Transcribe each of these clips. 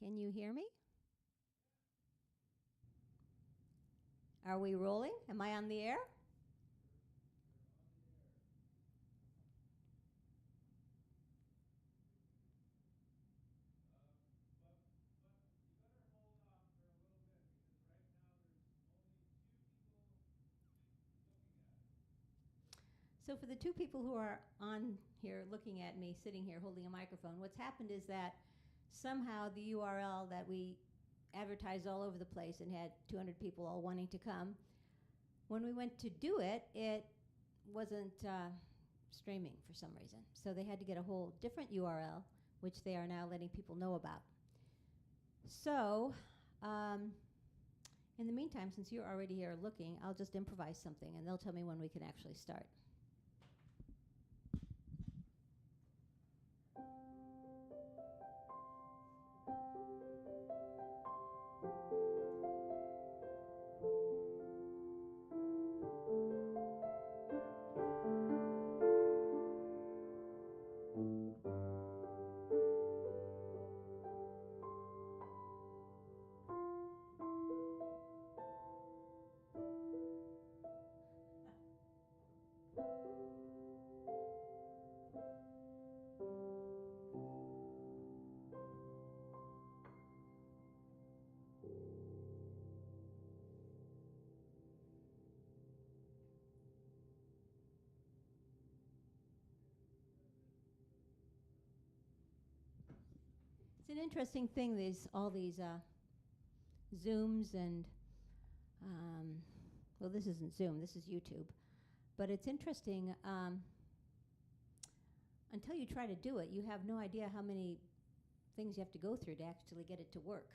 Can you hear me? Are we rolling? Am I on the air? So for the two people who are on here looking at me, sitting here holding a microphone, what's happened is that somehow the URL that we advertised all over the place and had 200 people all wanting to come, when we went to do it, it wasn't streaming for some reason. So they had to get a whole different URL, which they are now letting people know about. So in the meantime, since you're already here looking, I'll just improvise something and they'll tell me when we can actually start. It's an interesting thing, all these Zooms and, well, this isn't Zoom, this is YouTube. But it's interesting, until you try to do it, you have no idea how many things you have to go through to actually get it to work.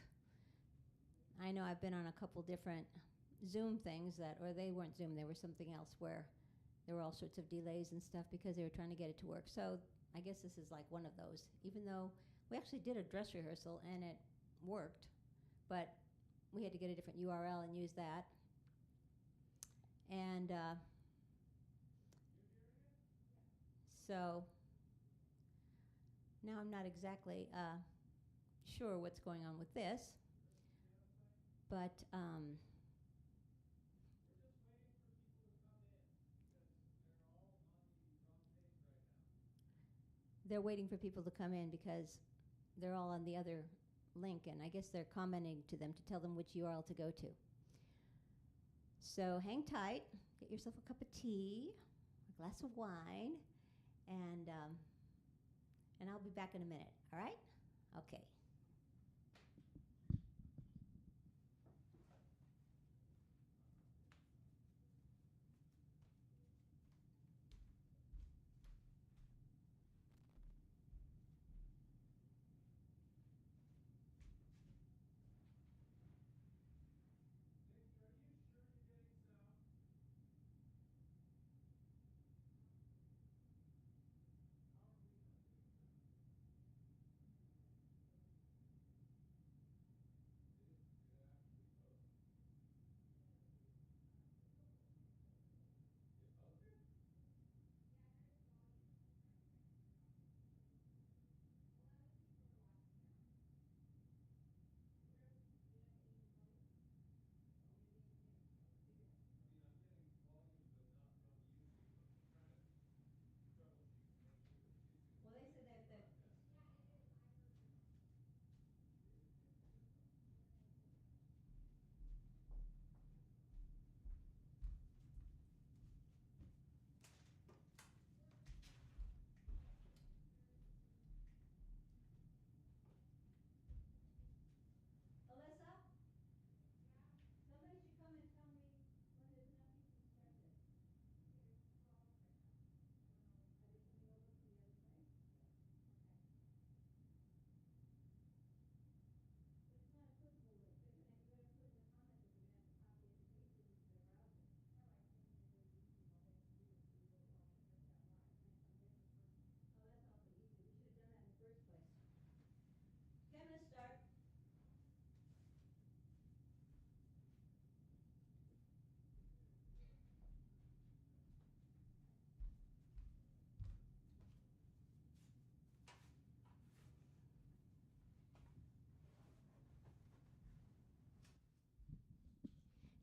I know I've been on a couple different Zoom things or they weren't Zoom, they were something else where there were all sorts of delays and stuff because they were trying to get it to work. So I guess this is like one of those, even though we actually did a dress rehearsal and it worked, but we had to get a different URL and use that. And so now I'm not exactly sure what's going on with this, but they're waiting for people to come in because they're all on the other link, and I guess they're commenting to them to tell them which URL to go to. So hang tight, get yourself a cup of tea, a glass of wine, and I'll be back in a minute, all right? Okay.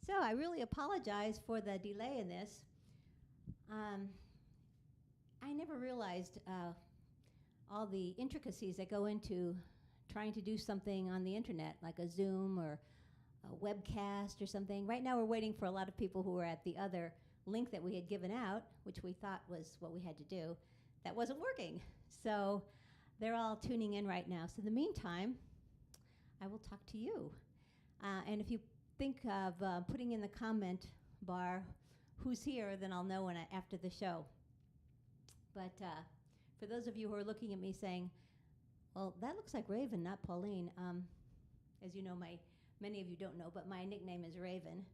So I really apologize for the delay in this. I never realized all the intricacies that go into trying to do something on the internet, like a Zoom or a webcast or something. Right now we're waiting for a lot of people who are at the other link that we had given out, which we thought was what we had to do. That wasn't working. So they're all tuning in right now. So in the meantime, I will talk to you. And if you think of putting in the comment bar who's here, then I'll know after the show. But for those of you who are looking at me saying, well, that looks like Raven, not Pauline. As you know, many of you don't know, but my nickname is Raven.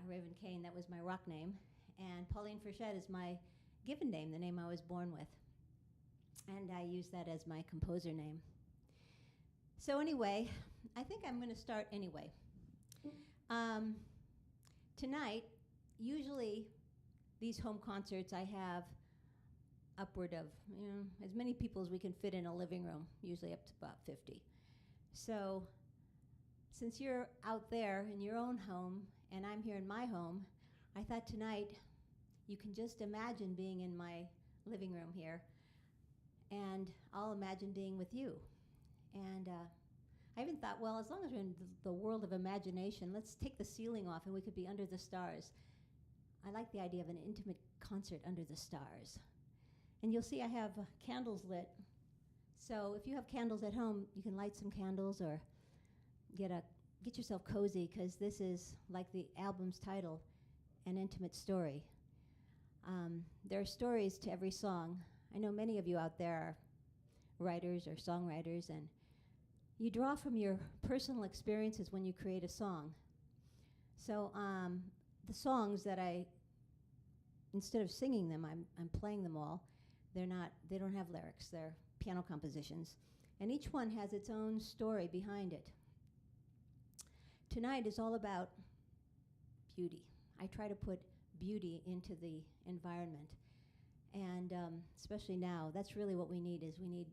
Raven Kane, that was my rock name. And Pauline Frechette is my given name, the name I was born with. And I use that as my composer name. So anyway, I think I'm going to start anyway. Tonight, usually these home concerts, I have upward of as many people as we can fit in a living room, usually up to about 50. So since you're out there in your own home and I'm here in my home, I thought tonight you can just imagine being in my living room here, and I'll imagine being with you. And I even thought, well, as long as we're in the world of imagination, let's take the ceiling off and we could be under the stars. I like the idea of an intimate concert under the stars. And you'll see I have candles lit. So if you have candles at home, you can light some candles or get yourself cozy, because this is, like the album's title, an intimate story. There are stories to every song. I know many of you out there are writers or songwriters, and you draw from your personal experiences when you create a song. So the songs that instead of singing them, I'm playing them all. They don't have lyrics. They're piano compositions. And each one has its own story behind it. Tonight is all about beauty. I try to put beauty into the environment. And especially now, that's really what we need, is we need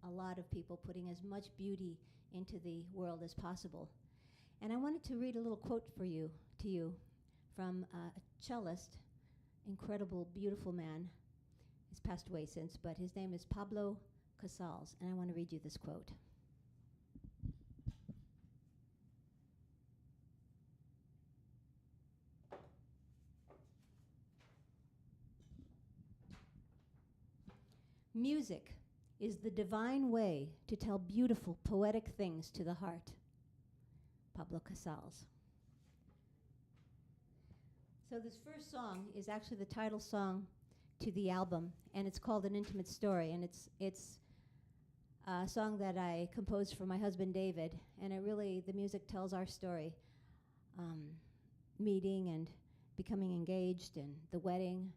a lot of people putting as much beauty into the world as possible. And I wanted to read a little quote to you from a cellist, incredible, beautiful man. He's passed away since, but his name is Pablo Casals, and I want to read you this quote. Music is the divine way to tell beautiful, poetic things to the heart. Pablo Casals. So this first song is actually the title song to the album, and it's called An Intimate Story, and it's a song that I composed for my husband David, and the music tells our story, meeting and becoming engaged, and the wedding,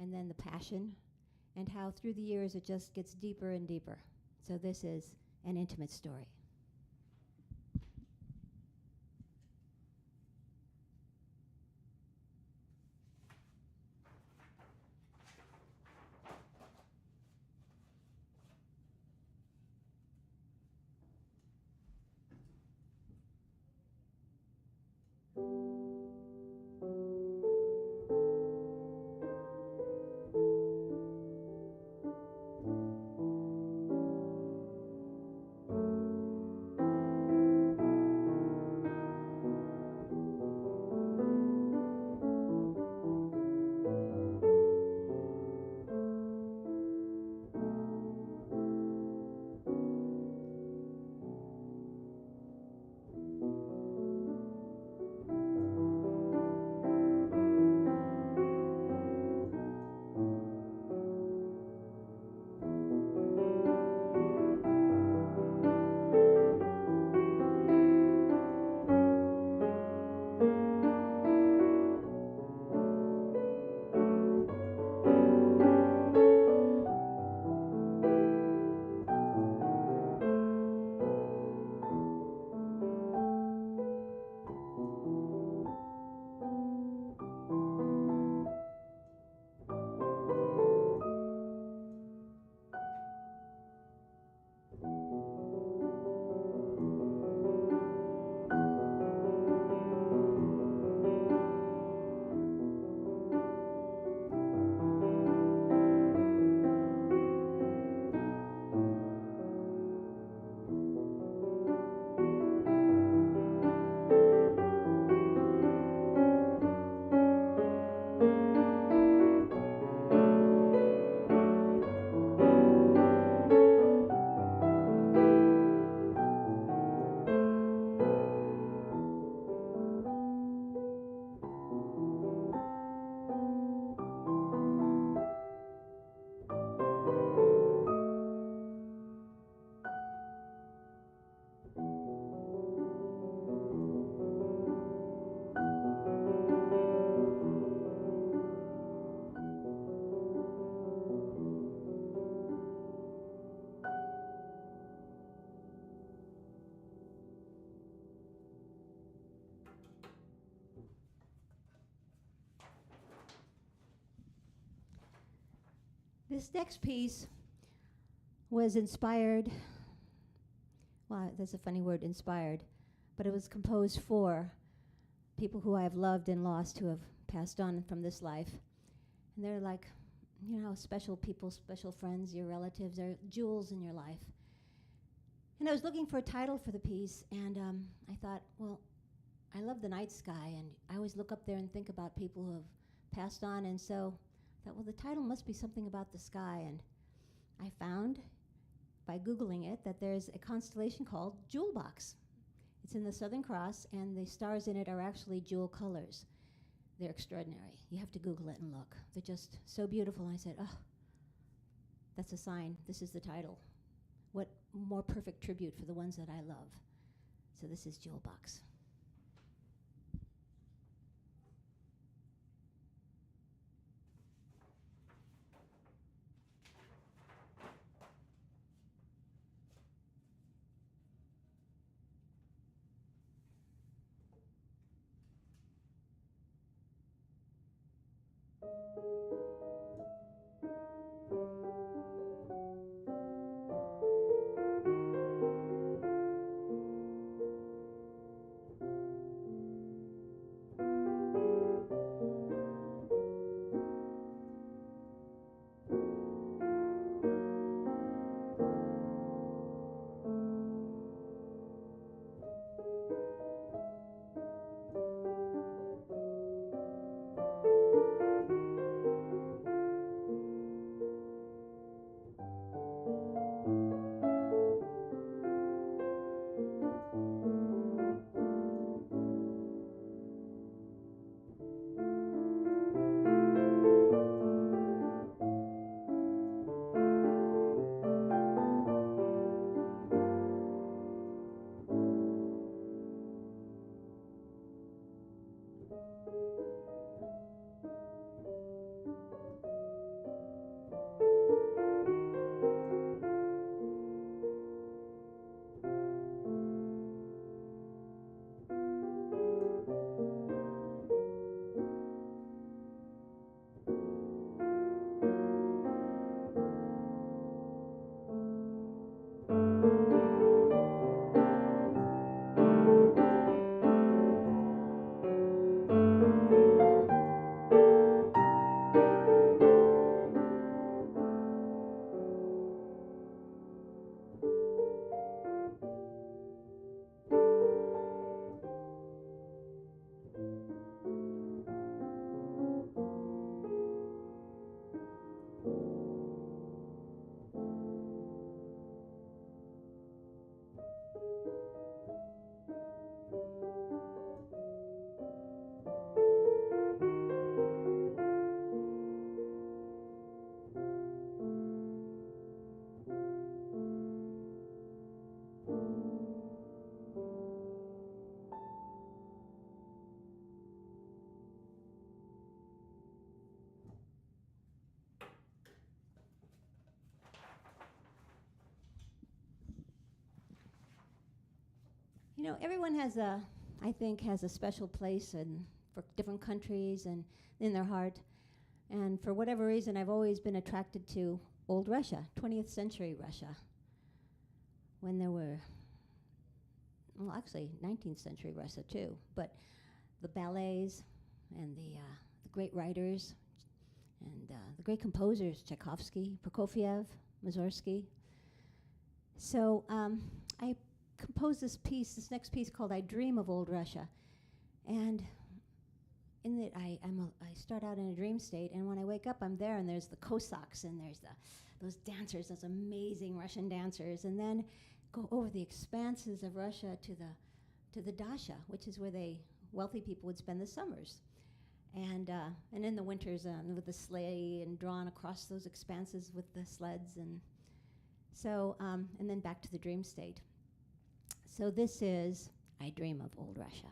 and then the passion, and how through the years it just gets deeper and deeper. So this is An Intimate Story. This next piece was inspired, well, that's a funny word, inspired, but it was composed for people who I have loved and lost who have passed on from this life. And they're like, you know, special people, special friends, your relatives, they're jewels in your life. And I was looking for a title for the piece, and I thought, well, I love the night sky, and I always look up there and think about people who have passed on, and so I thought, well, the title must be something about the sky, and I found, by Googling it, that there's a constellation called Jewel Box. It's in the Southern Cross, and the stars in it are actually jewel colors. They're extraordinary. You have to Google it and look. They're just so beautiful. And I said, oh, that's a sign. This is the title. What more perfect tribute for the ones that I love? So this is Jewel Box. You know, everyone has I think, has a special place for different countries and in their heart. And for whatever reason, I've always been attracted to old Russia, 20th century Russia, when there were, well, actually 19th century Russia too, but the ballets and the great writers and the great composers, Tchaikovsky, Prokofiev, Mussorgsky. So I composed this next piece called I Dream of Old Russia. And in it, I start out in a dream state, and when I wake up, I'm there, and there's the Cossacks, and there's those dancers, those amazing Russian dancers, and then go over the expanses of Russia to the Dasha, which is where wealthy people would spend the summers. And in the winters with the sleigh and drawn across those expanses with the sleds, and so and then back to the dream state. So this is I Dream of Old Russia.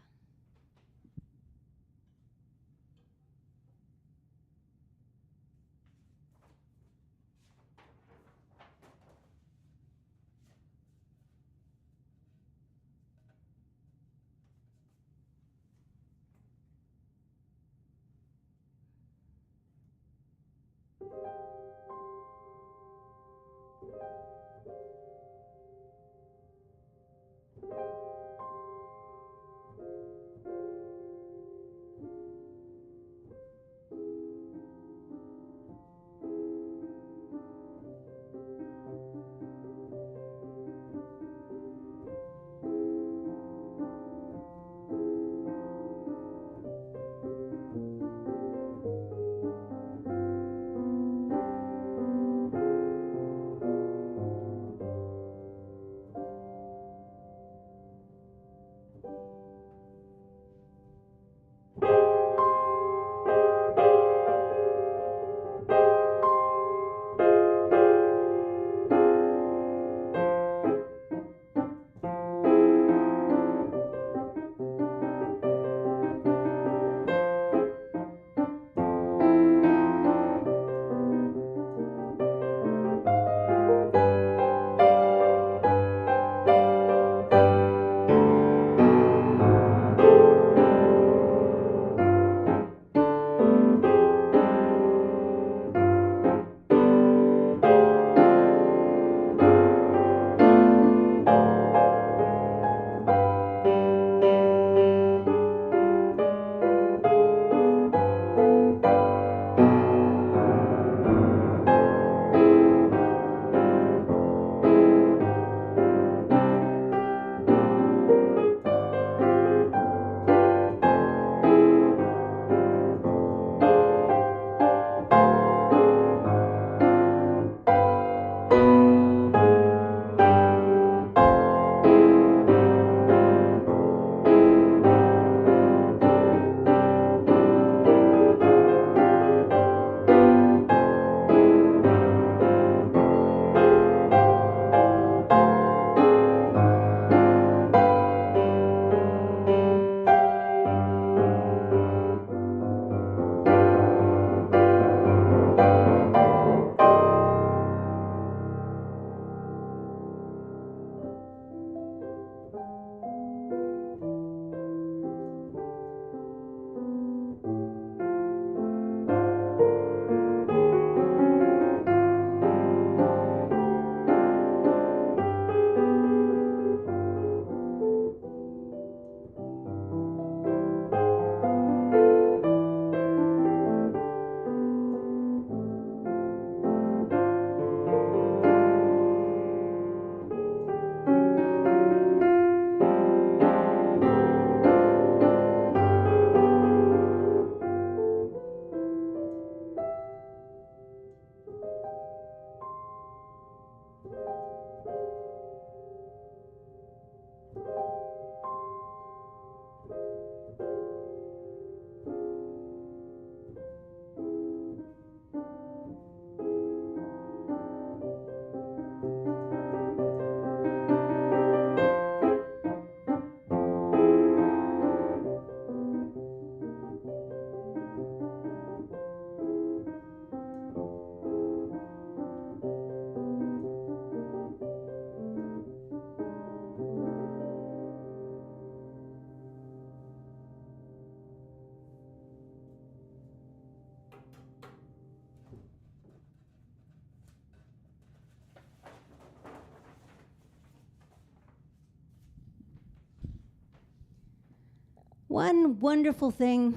One wonderful thing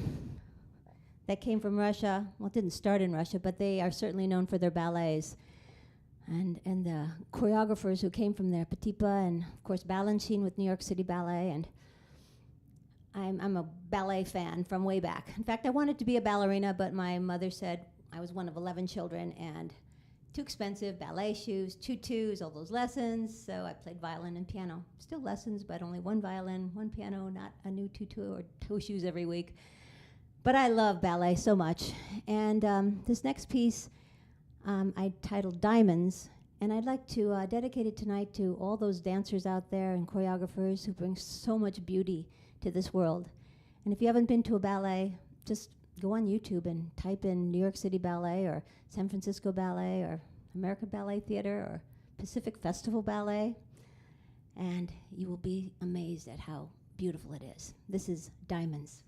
that came from Russia, well, it didn't start in Russia, but they are certainly known for their ballets. And the choreographers who came from there, Petipa and, of course, Balanchine with New York City Ballet. And I'm a ballet fan from way back. In fact, I wanted to be a ballerina, but my mother said I was one of 11 children and too expensive, ballet shoes, tutus, all those lessons. So I played violin and piano. Still lessons, but only one violin, one piano, not a new tutu or toe shoes every week. But I love ballet so much. And this next piece I titled Diamonds, and I'd like to dedicate it tonight to all those dancers out there and choreographers who bring so much beauty to this world. And if you haven't been to a ballet, just go on YouTube and type in New York City Ballet or San Francisco Ballet or American Ballet Theater or Pacific Festival Ballet, and you will be amazed at how beautiful it is. This is Diamonds.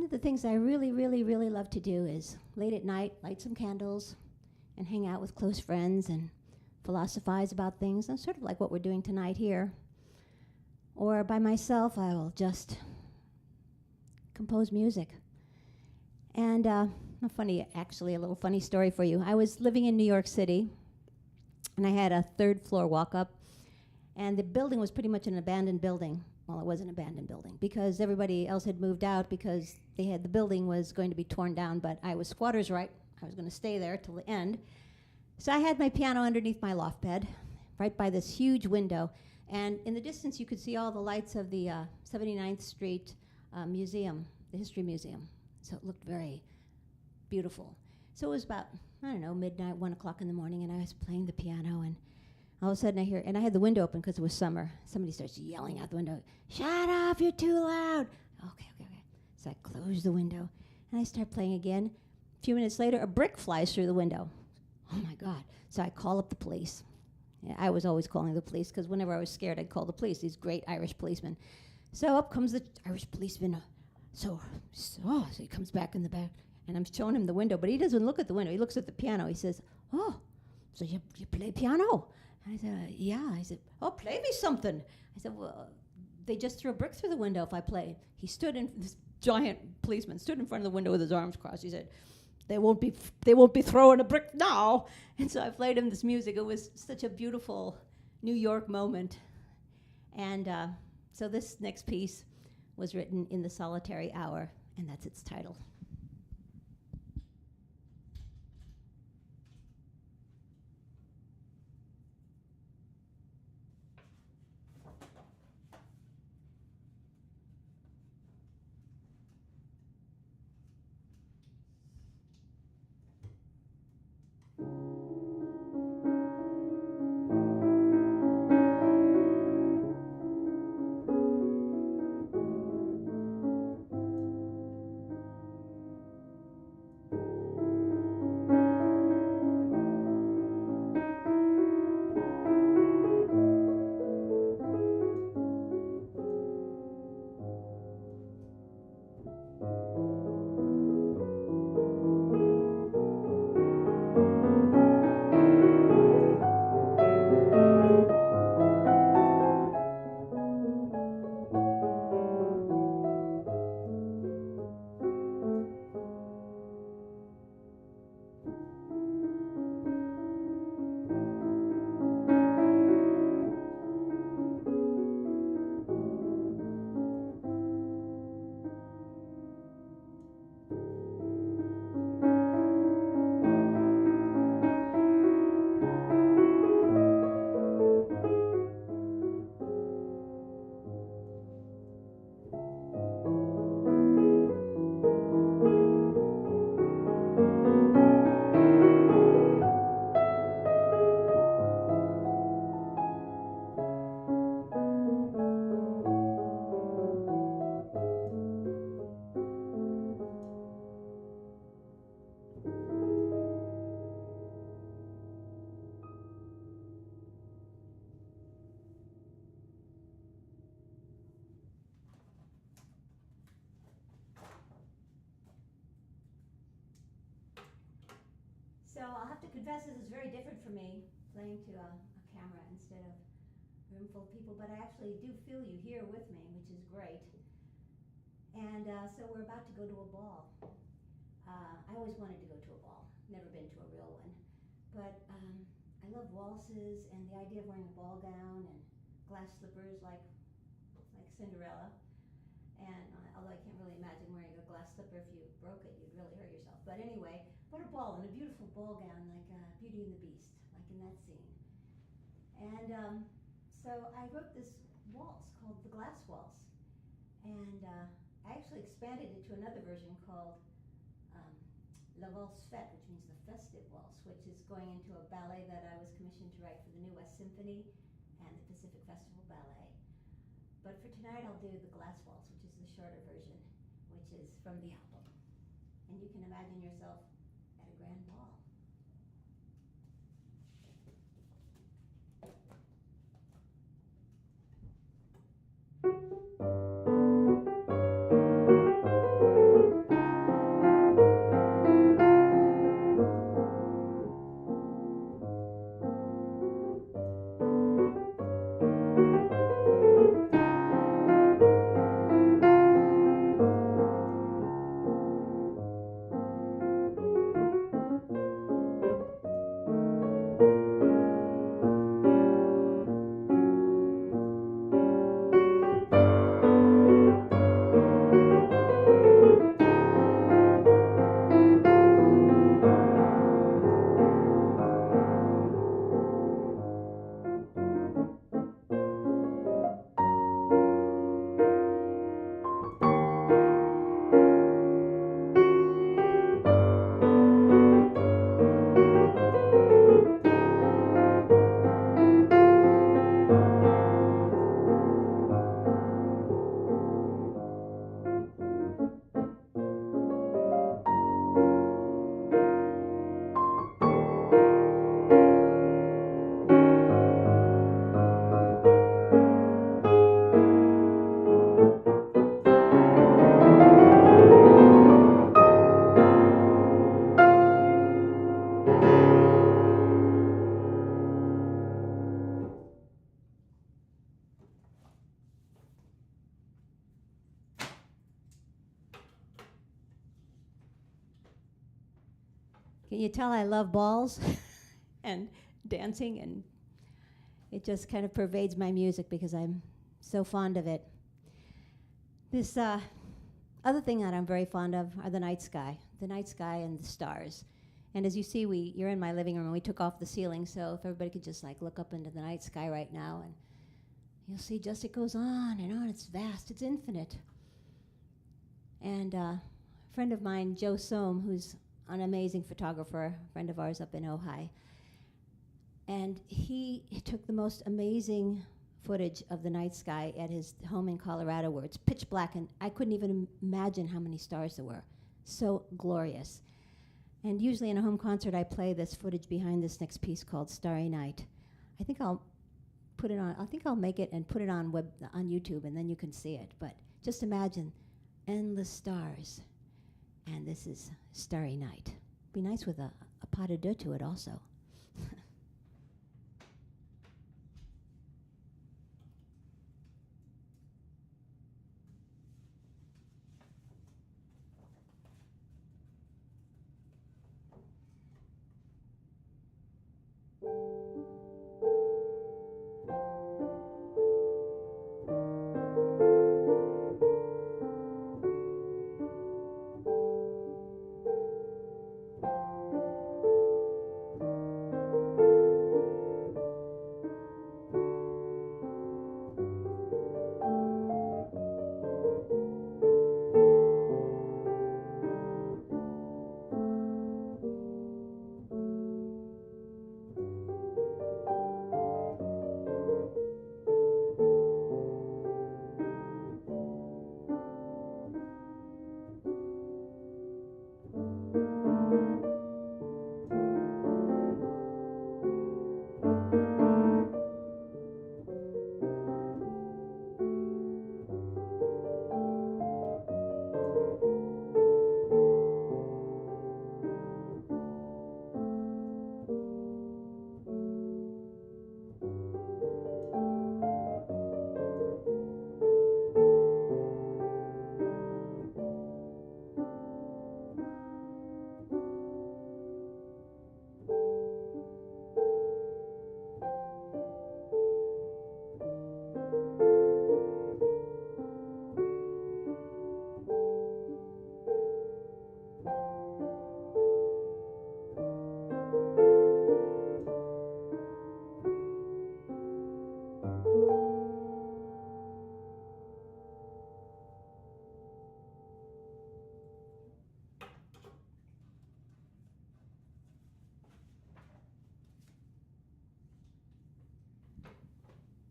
One of the things I really, really, really love to do is late at night, light some candles and hang out with close friends and philosophize about things, and sort of like what we're doing tonight here. Or by myself, I will just compose music. And a little funny story for you. I was living in New York City, and I had a third floor walk up, and the building was pretty much an abandoned building. Well, it was an abandoned building because everybody else had moved out because the building was going to be torn down, but I was squatter's right. I was going to stay there till the end. So I had my piano underneath my loft bed, right by this huge window. And in the distance, you could see all the lights of the 79th Street Museum, the History Museum. So it looked very beautiful. So it was about, midnight, 1 o'clock in the morning, and I was playing the piano, and all of a sudden I hear, and I had the window open because it was summer. Somebody starts yelling out the window, "Shut up, you're too loud." Okay. So I close the window, and I start playing again. A few minutes later, a brick flies through the window. Oh my God. So I call up the police. Yeah, I was always calling the police because whenever I was scared, I'd call the police, these great Irish policemen. So up comes the Irish policeman. So he comes back in the back, and I'm showing him the window, but he doesn't look at the window. He looks at the piano. He says, "Oh, so you play piano?" I said, "Yeah." I said, "Oh, play me something." I said, "Well, they just threw a brick through the window if I play." This giant policeman stood in front of the window with his arms crossed. He said, They won't be throwing a brick now." And so I played him this music. It was such a beautiful New York moment. And so this next piece was written in the solitary hour, and that's its title. So I'll have to confess this is very different for me, playing to a camera instead of a room full of people, but I actually do feel you here with me, which is great. And so we're about to go to a ball. I always wanted to go to a ball, never been to a real one. But I love waltzes and the idea of wearing a ball gown and glass slippers like Cinderella. And although I can't really imagine wearing a glass slipper, if you broke it, you'd really hurt yourself. But anyway, what a ball, and a beautiful ball gown like Beauty and the Beast, like in that scene. And so I wrote this waltz called the Glass Waltz. And I actually expanded it to another version called La Valse Fête, which means the festive waltz, which is going into a ballet that I was commissioned to write for the New West Symphony and the Pacific Festival Ballet. But for tonight, I'll do the Glass Waltz, which is the shorter version, which is from the album. And you can imagine yourself at a grand ball. Can you tell I love balls and dancing, and it just kind of pervades my music because I'm so fond of it. This other thing that I'm very fond of are the night sky and the stars. And as you see, you're in my living room, and we took off the ceiling, so if everybody could just like look up into the night sky right now, and you'll see just it goes on and on. It's vast, it's infinite. And a friend of mine, Joe Sohm, who's an amazing photographer, a friend of ours up in Ojai, and he took the most amazing footage of the night sky at his home in Colorado, where it's pitch black, and I couldn't even imagine how many stars there were. So glorious. And usually in a home concert, I play this footage behind this next piece called Starry Night. I think I'll put it on. I think I'll make it and put it on YouTube, and then you can see it. But just imagine endless stars, and this is Starry Night. Be nice with a pas de deux to it also.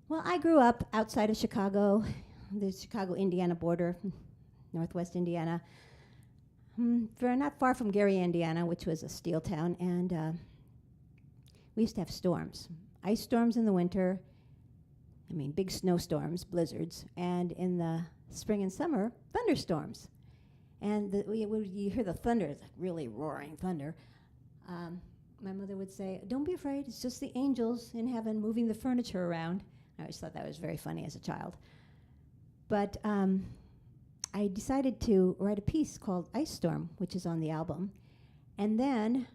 Well, I grew up outside of Chicago, the Chicago-Indiana border, northwest Indiana, not far from Gary, Indiana, which was a steel town, and we used to have storms, ice storms in the winter, big snowstorms, blizzards, and in the spring and summer, thunderstorms. And you hear the thunder, it's like really roaring thunder. My mother would say, "Don't be afraid, it's just the angels in heaven moving the furniture around." I always thought that was very funny as a child. But I decided to write a piece called Ice Storm, which is on the album. And then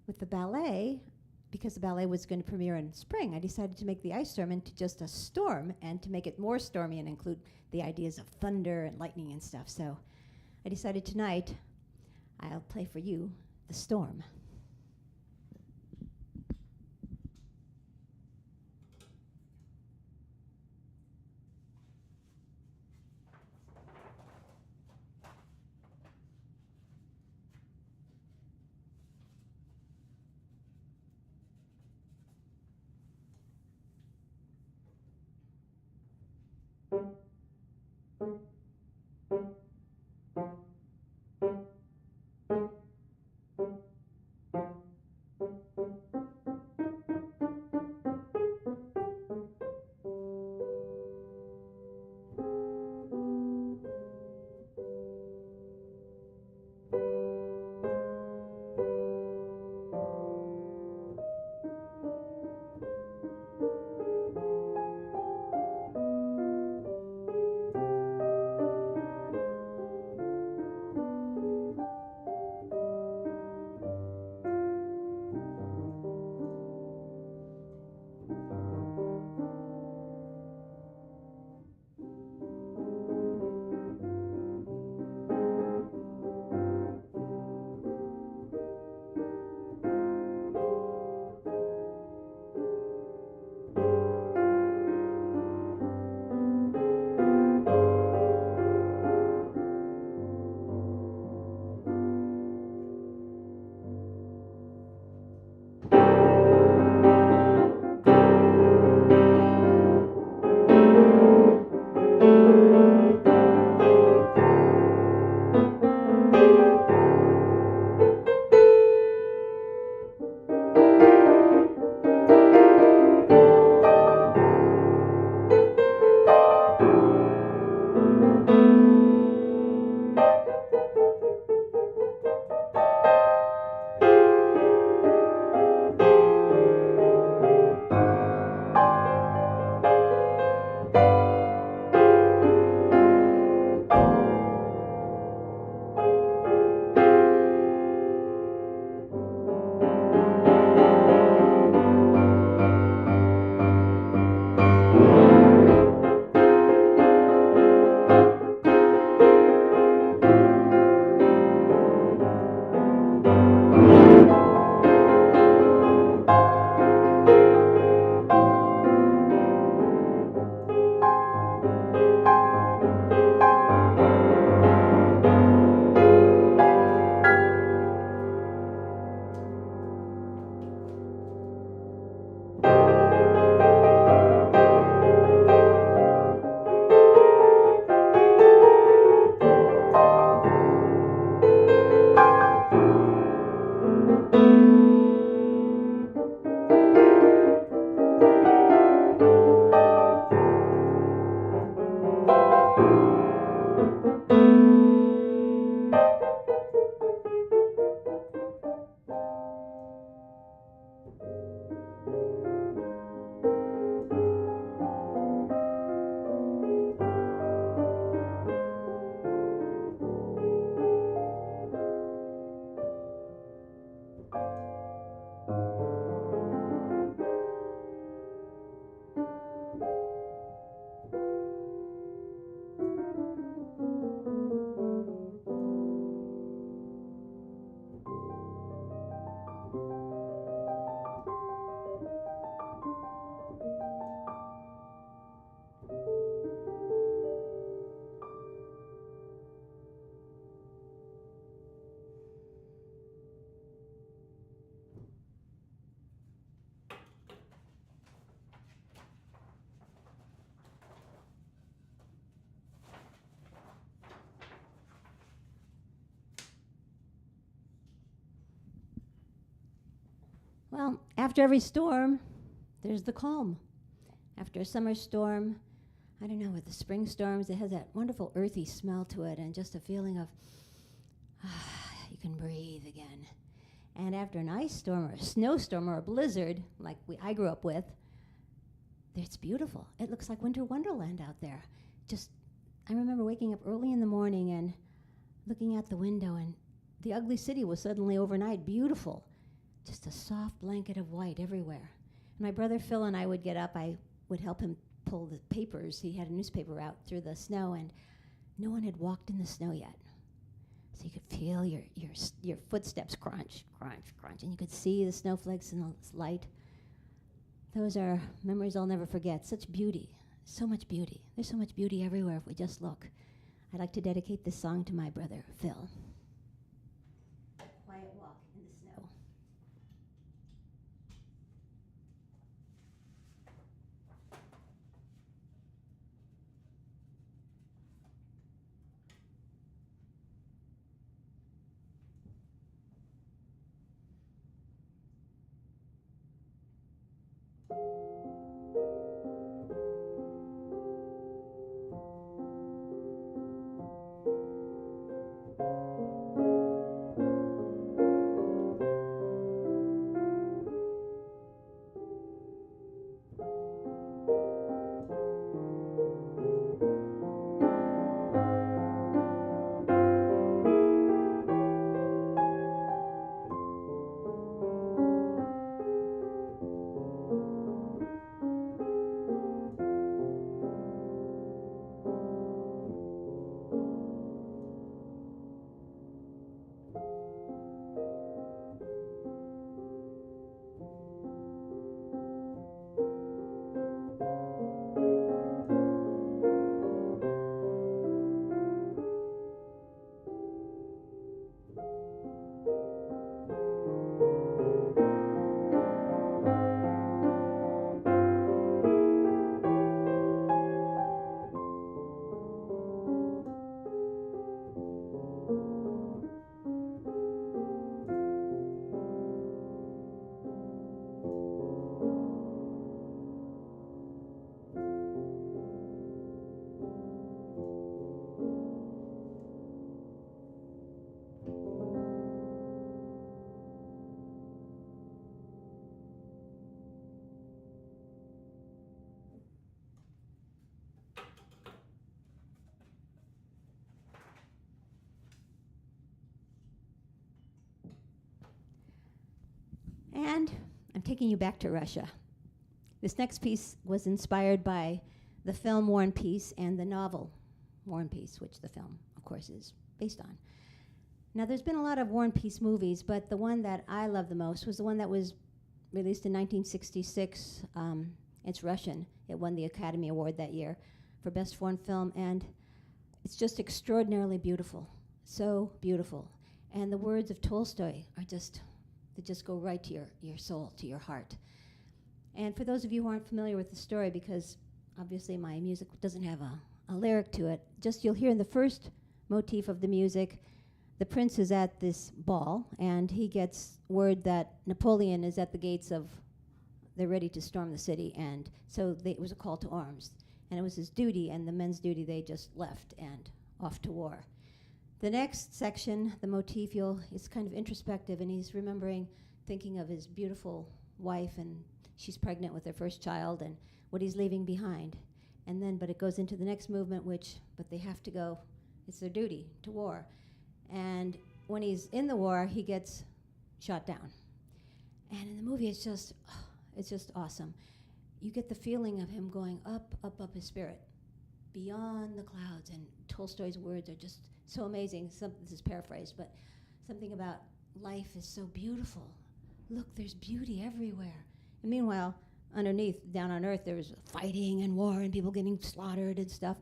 with the ballet, because the ballet was going to premiere in spring, I decided to make the ice storm into just a storm and to make it more stormy and include the ideas of thunder and lightning and stuff. So I decided tonight I'll play for you the storm. Well, after every storm, there's the calm. After a summer storm, I don't know, with the spring storms, it has that wonderful earthy smell to it and just a feeling of, you can breathe again. And after an ice storm or a snowstorm or a blizzard, like I grew up with, it's beautiful. It looks like winter wonderland out there. I remember waking up early in the morning and looking out the window, and the ugly city was suddenly overnight beautiful. Just a soft blanket of white everywhere. And my brother Phil and I would get up. I would help him pull the papers. He had a newspaper out through the snow, and no one had walked in the snow yet. So you could feel your footsteps crunch, crunch, crunch, and you could see the snowflakes and all this light. Those are memories I'll never forget. Such beauty, so much beauty. There's so much beauty everywhere if we just look. I'd like to dedicate this song to my brother Phil. Quiet walk in the snow. And I'm taking you back to Russia. This next piece was inspired by the film War and Peace and the novel War and Peace, which the film, of course, is based on. Now, there's been a lot of War and Peace movies, but the one that I love the most was the one that was released in 1966. It's Russian. It won the Academy Award that year for Best Foreign Film, and it's just extraordinarily beautiful, so beautiful. And the words of Tolstoy are they just go right to your soul, to your heart. And for those of you who aren't familiar with the story, because obviously my music doesn't have a lyric to it, just you'll hear in the first motif of the music, the prince is at this ball, and he gets word that Napoleon is at the gates of, they're ready to storm the city, and so it was a call to arms. And it was his duty, and the men's duty, they just left and off to war. The next section, the motif, is kind of introspective, and he's thinking of his beautiful wife, and she's pregnant with their first child, and what he's leaving behind. And then, but it goes into the next movement, but they have to go, it's their duty to war. And when he's in the war, he gets shot down. And in the movie, it's just awesome. You get the feeling of him going up, up, up his spirit, beyond the clouds. And Tolstoy's words are just so amazing. This is paraphrased, but something about life is so beautiful. Look, there's beauty everywhere. And meanwhile, underneath, down on Earth, there was fighting and war and people getting slaughtered and stuff.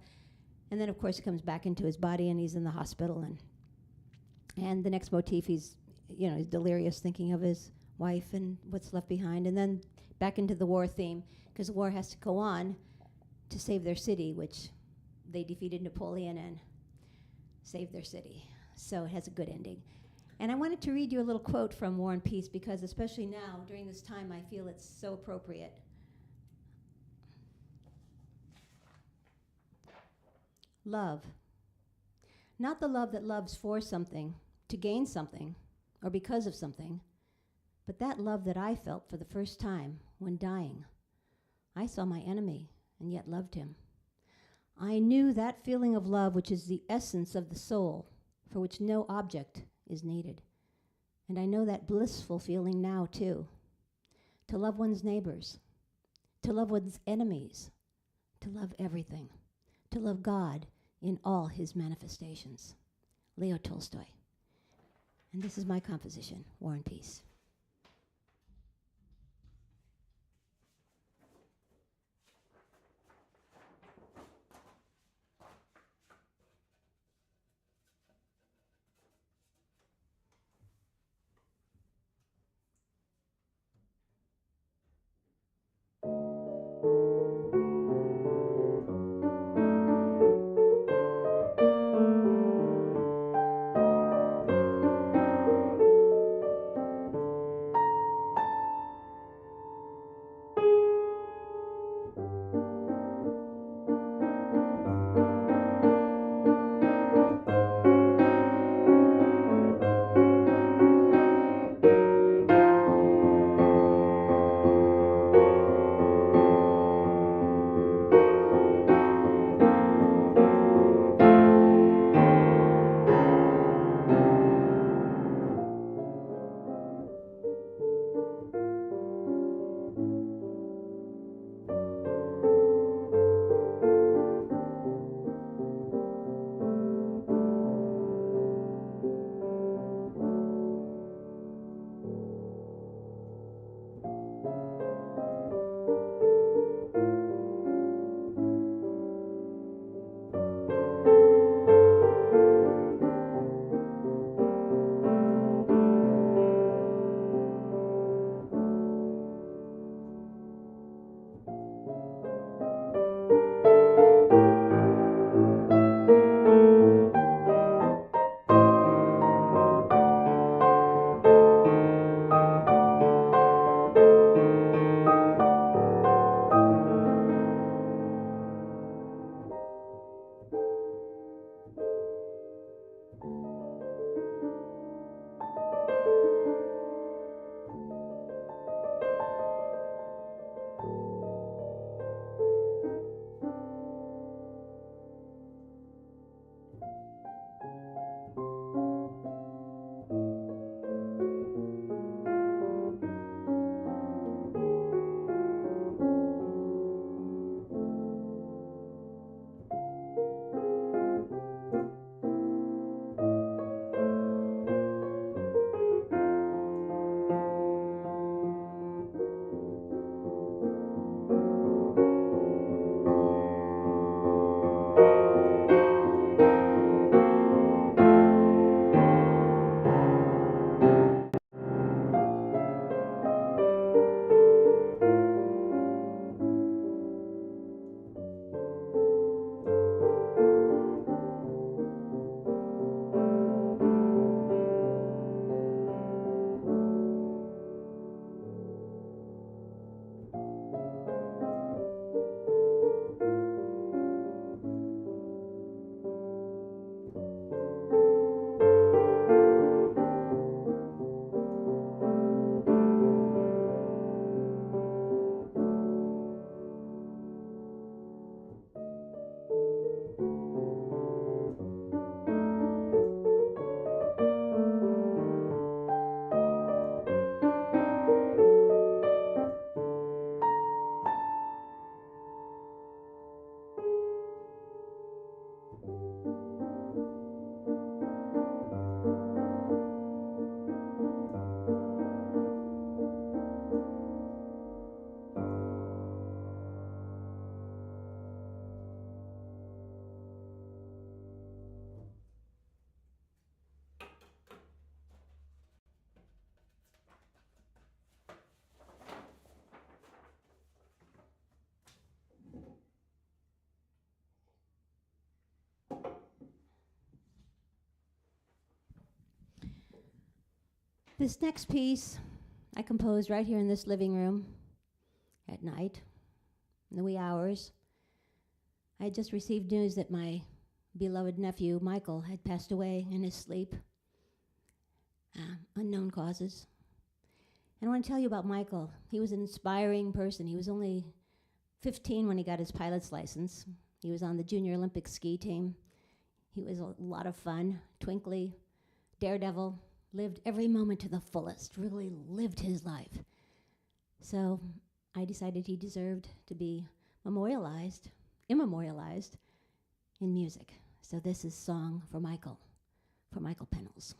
And then, of course, he comes back into his body and he's in the hospital. And the next motif, he's delirious, thinking of his wife and what's left behind. And then back into the war theme, because the war has to go on to save their city, which they defeated Napoleon and saved their city. So it has a good ending. And I wanted to read you a little quote from War and Peace, because especially now, during this time, I feel it's so appropriate. Love. Not the love that loves for something, to gain something, or because of something, but that love that I felt for the first time when dying. I saw my enemy and yet loved him. I knew that feeling of love which is the essence of the soul, for which no object is needed. And I know that blissful feeling now too. To love one's neighbors, to love one's enemies, to love everything, to love God in all his manifestations. Leo Tolstoy. And this is my composition, War and Peace. This next piece I composed right here in this living room at night, in the wee hours. I had just received news that my beloved nephew, Michael, had passed away in his sleep, unknown causes. And I want to tell you about Michael. He was an inspiring person. He was only 15 when he got his pilot's license. He was on the Junior Olympic ski team. He was a lot of fun, twinkly, daredevil, lived every moment to the fullest, really lived his life. So I decided he deserved to be immemorialized in music. So this is Song for Michael Pennells.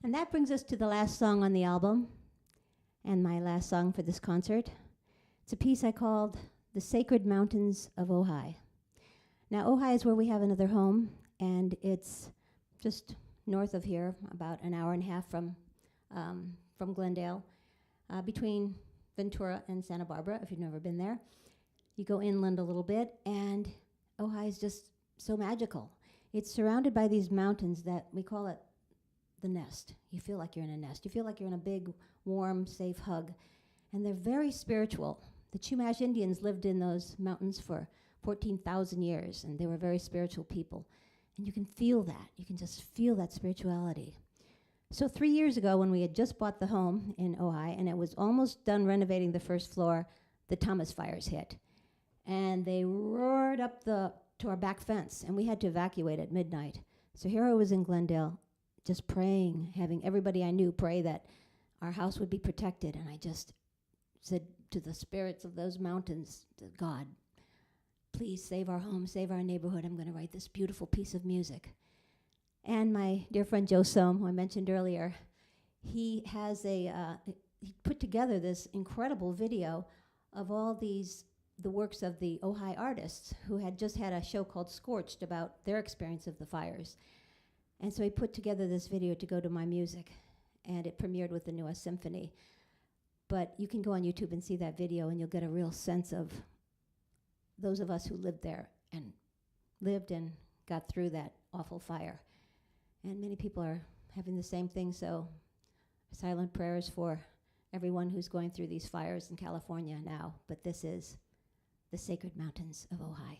And that brings us to the last song on the album, and my last song for this concert. It's a piece I called The Sacred Mountains of Ojai. Now, Ojai is where we have another home, and it's just north of here, about an hour and a half from Glendale, between Ventura and Santa Barbara, if you've never been there. You go inland a little bit, and Ojai is just so magical. It's surrounded by these mountains that we call it the nest. You feel like you're in a nest. You feel like you're in a big, warm, safe hug. And they're very spiritual. The Chumash Indians lived in those mountains for 14,000 years, and they were very spiritual people. And you can feel that. You can just feel that spirituality. So 3 years ago, when we had just bought the home in Ojai, and it was almost done renovating the first floor, the Thomas fires hit. And they roared up to our back fence, and we had to evacuate at midnight. So here I was in Glendale, just praying, having everybody I knew pray that our house would be protected. And I just said to the spirits of those mountains, to God, please save our home, save our neighborhood. I'm going to write this beautiful piece of music. And my dear friend Joe Sohm, who I mentioned earlier, he has he put together this incredible video of all the works of the Ojai artists who had just had a show called Scorched about their experience of the fires. And so he put together this video to go to my music, and it premiered with the newest symphony. But you can go on YouTube and see that video, and you'll get a real sense of those of us who lived there and lived and got through that awful fire. And many people are having the same thing, so silent prayers for everyone who's going through these fires in California now. But this is the sacred mountains of Ojai.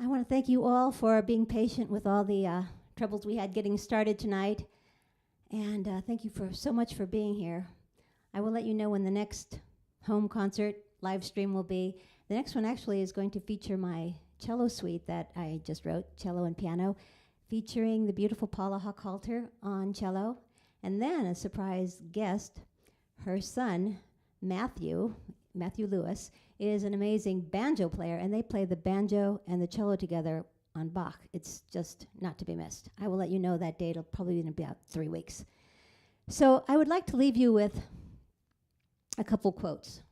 I want to thank you all for being patient with all the troubles we had getting started tonight. And thank you so much for being here. I will let you know when the next home concert live stream will be. The next one actually is going to feature my cello suite that I just wrote, cello and piano, featuring the beautiful Paula Hochhalter on cello. And then a surprise guest, her son, Matthew Lewis, is an amazing banjo player, and they play the banjo and the cello together on Bach. It's just not to be missed. I will let you know that date. It'll probably be in about 3 weeks. So I would like to leave you with a couple quotes.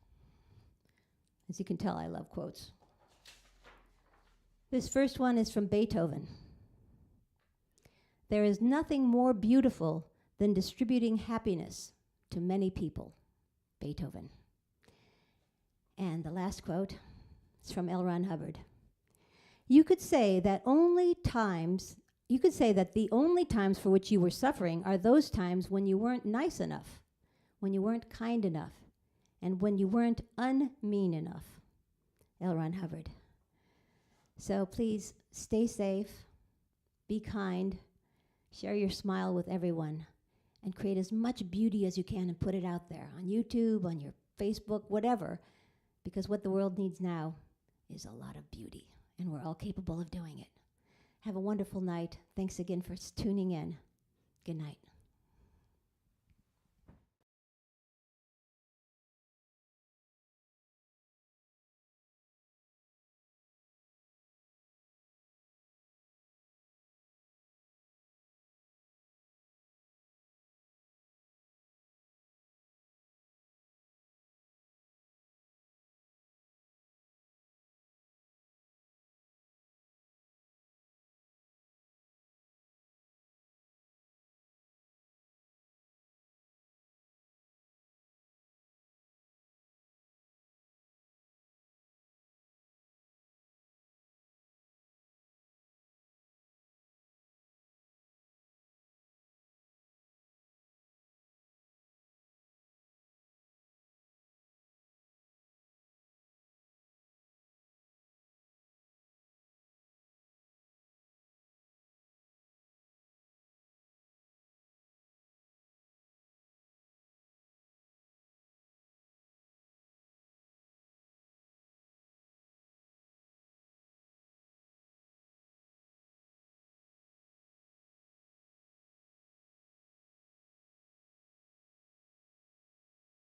As you can tell, I love quotes. This first one is from Beethoven. There is nothing more beautiful than distributing happiness to many people. Beethoven. And the last quote is from L. Ron Hubbard. You could say that the only times for which you were suffering are those times when you weren't nice enough, when you weren't kind enough, and when you weren't unmean enough. L. Ron Hubbard. So please stay safe, be kind, share your smile with everyone, and create as much beauty as you can and put it out there on YouTube, on your Facebook, whatever. Because what the world needs now is a lot of beauty, and we're all capable of doing it. Have a wonderful night. Thanks again for tuning in. Good night.